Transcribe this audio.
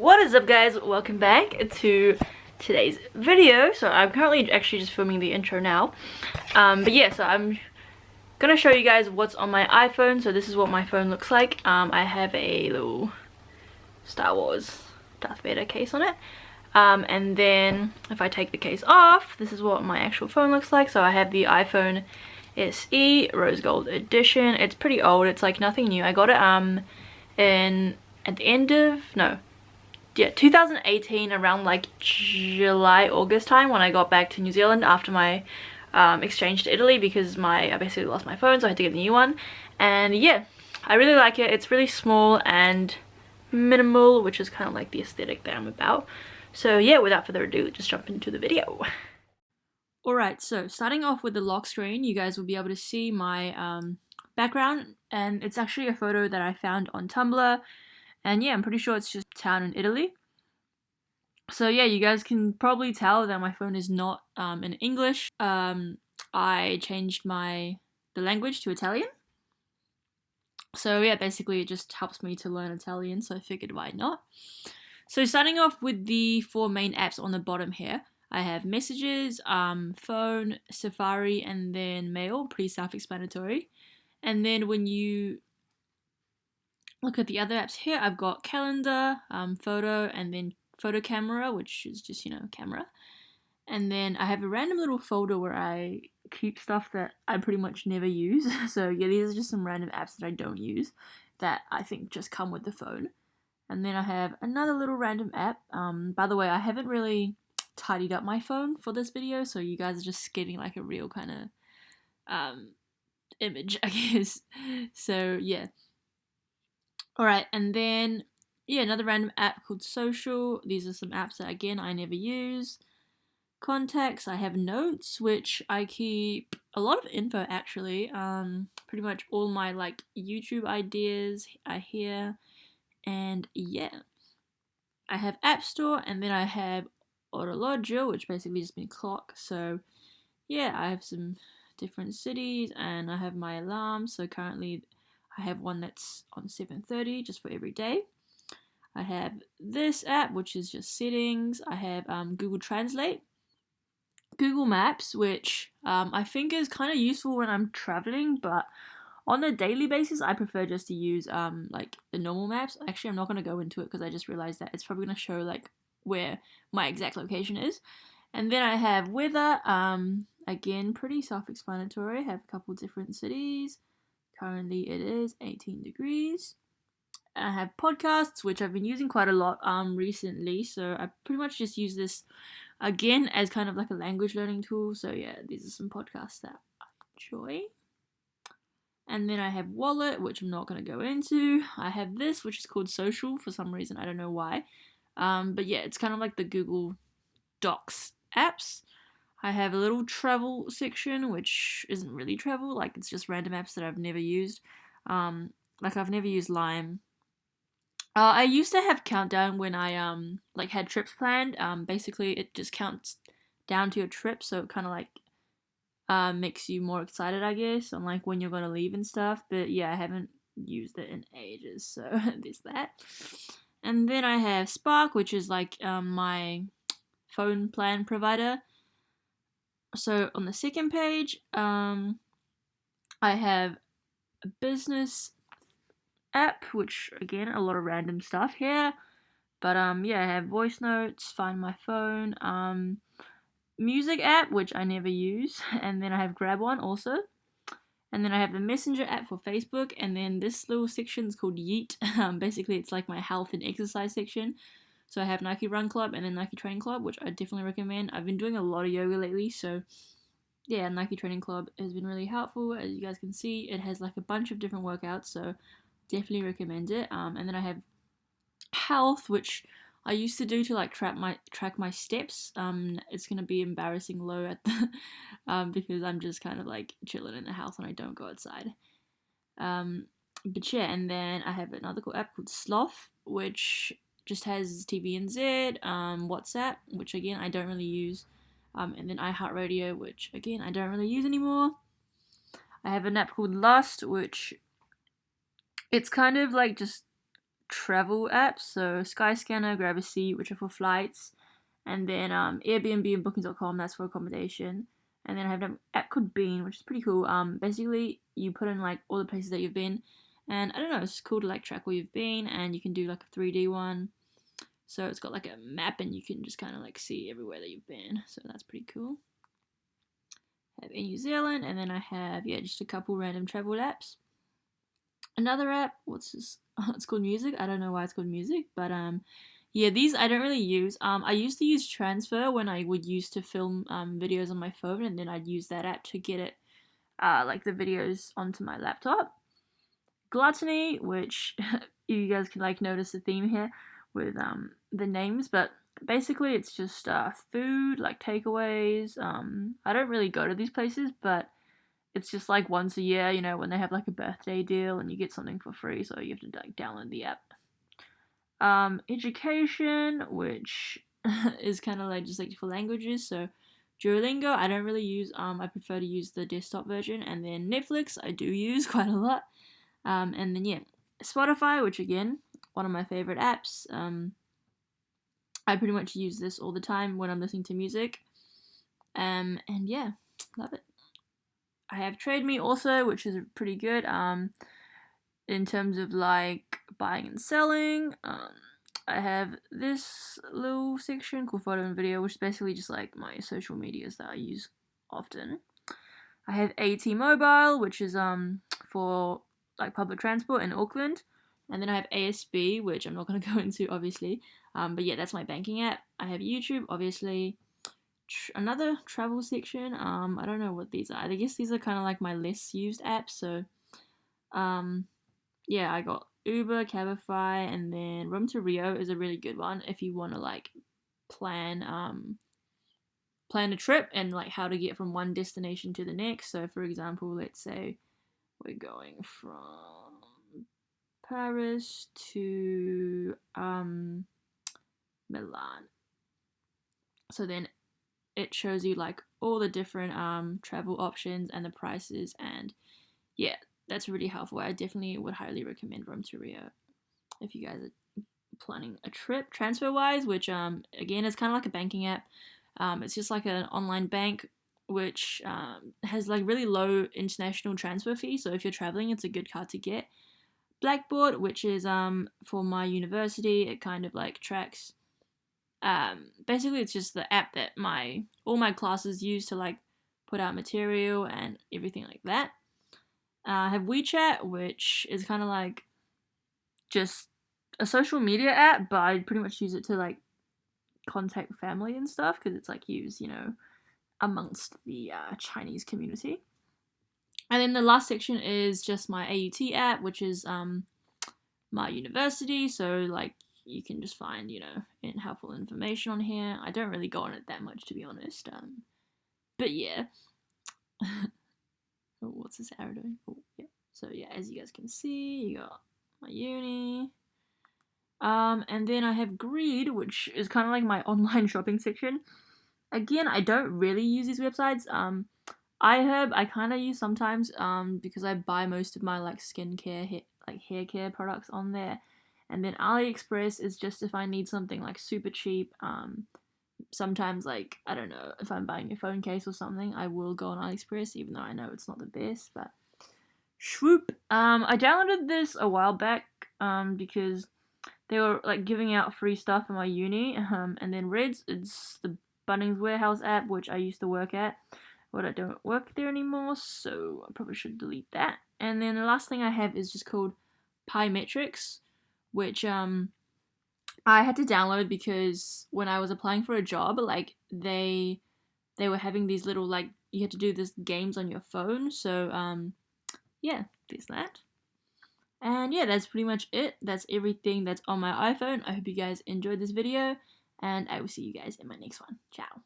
What is up, guys? Welcome back to today's video. So I'm currently actually just filming the intro now, but yeah, so I'm gonna show you guys what's on my iPhone. So this is what my phone looks like. I have a little Star Wars Darth Vader case on it, and then if I take the case off, this is what my actual phone looks like. So I have the iPhone SE Rose Gold Edition. It's pretty old, it's like nothing new. I got it at the end of 2018, around like July, August time, when I got back to New Zealand after my exchange to Italy, because I basically lost my phone, so I had to get a new one. And yeah, I really like it. It's really small and minimal, which is kind of like the aesthetic that I'm about. So yeah, without further ado, let's just jump into the video. Alright, so starting off with the lock screen, you guys will be able to see my background, and it's actually a photo that I found on Tumblr. And yeah, I'm pretty sure it's just a town in Italy. So yeah, you guys can probably tell that my phone is not in English. I changed the language to Italian. So yeah, basically it just helps me to learn Italian, so I figured why not. So starting off with the 4 main apps on the bottom here, I have Messages, Phone, Safari, and then Mail, pretty self-explanatory. And then when you look at the other apps here, I've got Calendar, Photo, and then Photo Camera, which is just, camera. And then I have a random little folder where I keep stuff that I pretty much never use. So yeah, these are just some random apps that I don't use that I think just come with the phone. And then I have another little random app. By the way, I haven't really tidied up my phone for this video, so you guys are just getting like a real kind of image, I guess. So yeah. Alright, and then yeah, another random app called Social. These are some apps that again I never use. Contacts, I have Notes, which I keep a lot of info actually. Pretty much all my like YouTube ideas are here. And yeah, I have App Store, and then I have Orologio, which basically just means clock. So yeah, I have some different cities, and I have my alarms. So currently I have one that's on 7:30 just for every day. I have this app, which is just settings. I have Google Translate, Google Maps, which I think is kind of useful when I'm traveling, but on a daily basis I prefer just to use like the normal maps. Actually, I'm not going to go into it because I just realized that it's probably going to show like where my exact location is. And then I have weather, again pretty self-explanatory. I have a couple different cities. Currently it is 18 degrees. I have podcasts, which I've been using quite a lot recently, so I pretty much just use this again as kind of like a language learning tool. So yeah, these are some podcasts that I enjoy. And then I have Wallet, which I'm not going to go into. I have this, which is called Social for some reason, I don't know why. But yeah, it's kind of like the Google Docs apps. I have a little travel section, which isn't really travel, like it's just random apps that I've never used. Like I've never used Lime. I used to have Countdown when I like had trips planned. Basically it just counts down to your trip, so it kind of like makes you more excited, I guess, on like when you're gonna leave and stuff. But yeah, I haven't used it in ages, so there's that. And then I have Spark, which is like my phone plan provider. So on the second page, I have a business app, which again a lot of random stuff here. But yeah, I have voice notes, find my phone, music app, which I never use, and then I have Grab One also. And then I have the Messenger app for Facebook, and then this little section is called YEET. Basically it's like my health and exercise section. So I have Nike Run Club and then Nike Training Club, which I definitely recommend. I've been doing a lot of yoga lately, so yeah, Nike Training Club has been really helpful. As you guys can see, it has like a bunch of different workouts, so definitely recommend it. And then I have Health, which I used to do to like track my steps. It's gonna be embarrassing low at the because I'm just kind of like chilling in the house and I don't go outside. But yeah, and then I have another cool app called Sloth, which just has TVNZ, WhatsApp, which again I don't really use, and then iHeartRadio, which again I don't really use anymore. I have an app called Lust, which it's kind of like just travel apps, so Skyscanner, Grab a Seat, which are for flights, and then Airbnb and Bookings.com, that's for accommodation. And then I have an app called Bean, which is pretty cool. Basically you put in like all the places that you've been, and I don't know, it's cool to like track where you've been, and you can do like a 3D one. So it's got like a map, and you can just kind of like see everywhere that you've been. So that's pretty cool. I have in New Zealand, and then I have just a couple random travel apps. Another app, what's this? It's called Music. I don't know why it's called Music, but these I don't really use. I used to use Transfer when I would used to film videos on my phone, and then I'd use that app to get it like the videos onto my laptop. Gluttony, which you guys can like notice the theme here with the names, but basically it's just food, like takeaways. I don't really go to these places, but it's just like once a year, you know, when they have like a birthday deal and you get something for free, so you have to like download the app. Education, which is kind of like just like for languages, so Duolingo I don't really use. I prefer to use the desktop version. And then Netflix I do use quite a lot. And then Spotify, which again, one of my favorite apps. I pretty much use this all the time when I'm listening to music. And yeah, love it. I have TradeMe also, which is pretty good in terms of like buying and selling. I have this little section called photo and video, which is basically just like my social medias that I use often. I have AT Mobile, which is for like public transport in Auckland. And then I have ASB, which I'm not going to go into obviously, but yeah, that's my banking app. I have YouTube, obviously. Another travel section. I don't know what these are. I guess these are kind of like my less used apps. So I got Uber, Cabify, and then Roam to Rio is a really good one if you want to like plan a trip and like how to get from one destination to the next. So for example, let's say we're going from Paris to Milan. So then it shows you like all the different travel options and the prices, and yeah, that's really helpful. I definitely would highly recommend Roam to Rio if you guys are planning a trip. Transferwise, which again is kind of like a banking app. It's just like an online bank which has like really low international transfer fee. So if you're traveling, it's a good card to get. Blackboard, which is for my university, it kind of like tracks. Basically, it's just the app that all my classes use to like put out material and everything like that. I have WeChat, which is kind of like just a social media app, but I pretty much use it to like contact family and stuff because it's like used, you know, amongst the Chinese community. And then the last section is just my AUT app, which is my university. So like you can just find, you know, helpful information on here. I don't really go on it that much, to be honest. But yeah. Oh, what's this arrow doing? Oh, yeah. So yeah, as you guys can see, you got my uni. And then I have Greed, which is kind of like my online shopping section. Again, I don't really use these websites. iHerb, I kind of use sometimes because I buy most of my like skincare, hair care products on there. And then Aliexpress is just if I need something like super cheap. Sometimes like, I don't know, if I'm buying a phone case or something, I will go on Aliexpress, even though I know it's not the best, but Swoop. I downloaded this a while back because they were like giving out free stuff in my uni. And then Reds, it's the Bunnings Warehouse app, which I used to work at, but I don't work there anymore, so I probably should delete that. And then the last thing I have is just called Piemetrics, which I had to download because when I was applying for a job, like they were having these little like you had to do this games on your phone. So yeah, there's that. And yeah, that's pretty much it. That's everything that's on my iPhone. I hope you guys enjoyed this video, and I will see you guys in my next one. Ciao.